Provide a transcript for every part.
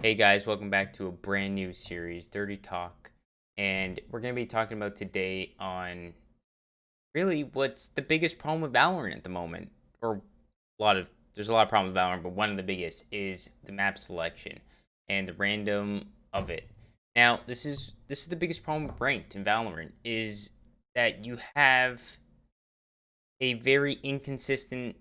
Hey guys, welcome back to a brand new series, Dirty Talk. And we're going to be talking about today on really what's the biggest problem with Valorant at the moment. Or there's a lot of problems with Valorant, but one of the biggest is the map selection and the random of it. Now, this is the biggest problem with ranked in Valorant is that you have a very inconsistent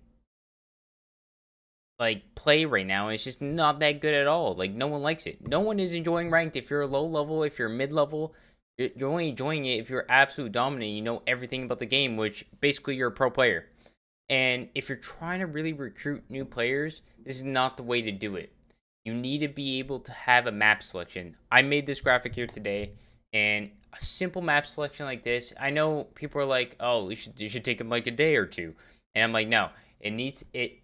play right now. It's just not that good at all. Like no one likes it. No one is enjoying ranked. If you're low level, if you're mid level, you're only enjoying it if you're absolute dominant. You know everything about the game, which basically you're a pro player. And if you're trying to really recruit new players, this is not the way to do it. You need to be able to have a map selection. I made this graphic here today, and a simple map selection like this. I know people are like, "Oh, you should take them like a day or two," and I'm like, "No, it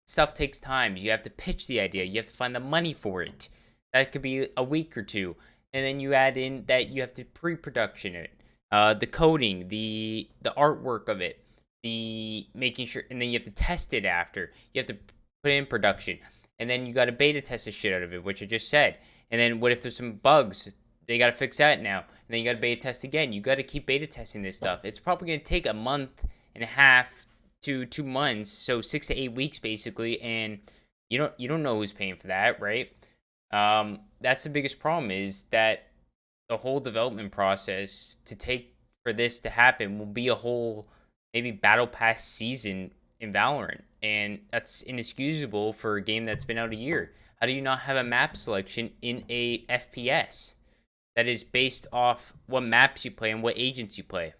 stuff takes time. You have to pitch the idea. You have to find the money for it. That could be a week or two, and then you add in that you have to pre-production it, the coding, the artwork of it, the making sure, and then you have to test it after. You have to put it in production, and then you got to beta test the shit out of it, which I just said. And then what if there's some bugs? They got to fix that now, and then you got to beta test again. You got to keep beta testing this stuff. It's probably gonna take a month and a half to 2 months, so 6 to 8 weeks basically, and you don't know who's paying for that, right? That's the biggest problem is that the whole development process to take for this to happen will be a whole maybe battle pass season in Valorant, and that's inexcusable for a game that's been out a year. How do you not have a map selection in a FPS that is based off what maps you play and what agents you play?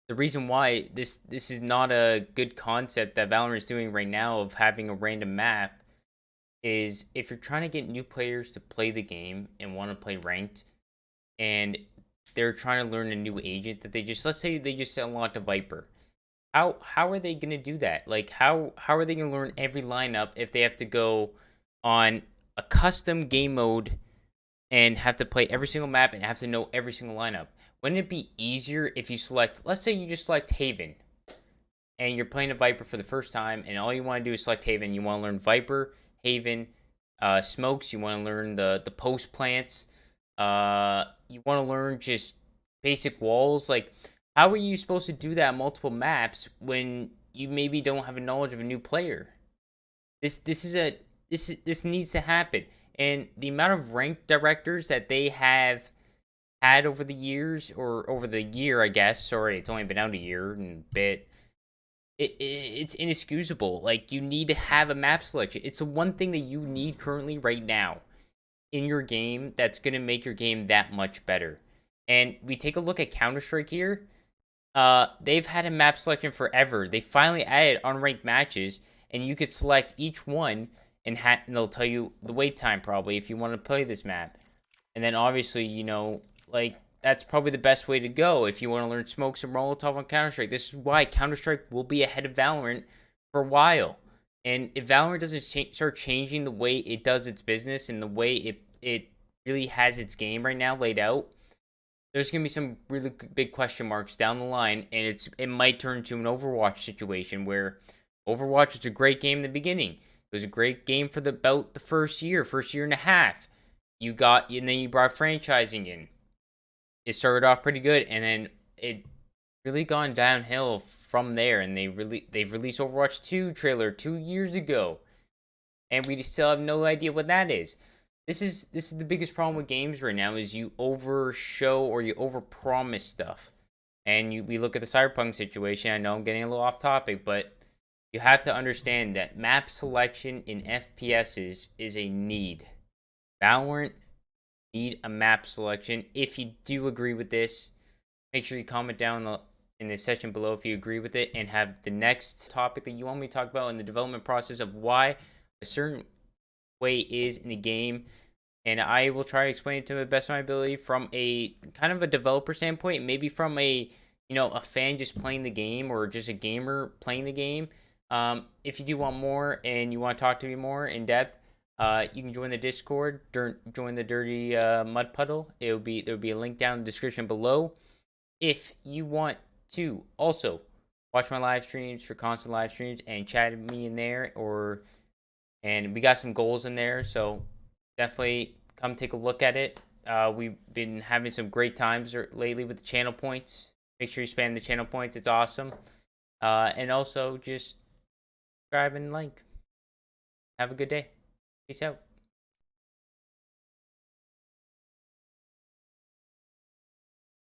The reason why this is not a good concept that Valorant is doing right now of having a random map is if you're trying to get new players to play the game and want to play ranked, and they're trying to learn a new agent that let's say they just unlocked a Viper. How are they gonna do that? Like how are they gonna learn every lineup if they have to go on a custom game mode and have to play every single map and have to know every single lineup? Wouldn't it be easier if you let's say you just select Haven and you're playing a Viper for the first time and all you want to do is select Haven. You want to learn Viper, Haven, smokes. You want to learn the post plants. You want to learn just basic walls. Like, how are you supposed to do that on multiple maps when you maybe don't have a knowledge of a new player? This needs to happen. And the amount of ranked directors that they have had over the years, or over the year, I guess. Sorry, it's only been out a year and a bit. It's inexcusable. Like, you need to have a map selection. It's the one thing that you need currently right now in your game that's going to make your game that much better. And we take a look at Counter-Strike here. They've had a map selection forever. They finally added unranked matches, and you could select each one, and they'll tell you the wait time probably if you want to play this map. And then obviously, like, that's probably the best way to go if you want to learn smokes and Molotov on Counter-Strike. This is why Counter-Strike will be ahead of Valorant for a while. And if Valorant doesn't start changing the way it does its business and the way it really has its game right now laid out, there's going to be some really big question marks down the line, and it might turn into an Overwatch situation where Overwatch was a great game in the beginning. It was a great game for about the first year and a half. And then you brought franchising in. It started off pretty good, and then it really gone downhill from there. And they've released Overwatch 2 trailer 2 years ago, and we still have no idea what that is. This is the biggest problem with games right now is you overshow or you overpromise stuff. And we look at the Cyberpunk situation. I know I'm getting a little off topic, but you have to understand that map selection in FPSs is a need. Valorant need a map selection. If you do agree with this, make sure you comment down in the section below if you agree with it, and have the next topic that you want me to talk about in the development process of why a certain way is in a game, and I will try to explain it to the best of my ability from a kind of a developer standpoint, maybe from a fan just playing the game or just a gamer playing the game. If you do want more and you want to talk to me more in depth, you can join the Discord, join the Dirty Mud Puddle. There'll be a link down in the description below. If you want to also watch my live streams for constant live streams and chat with me in there, and we got some goals in there. So definitely come take a look at it. We've been having some great times lately with the channel points. Make sure you spam the channel points. It's awesome. And also just subscribe and like. Have a good day. Peace out.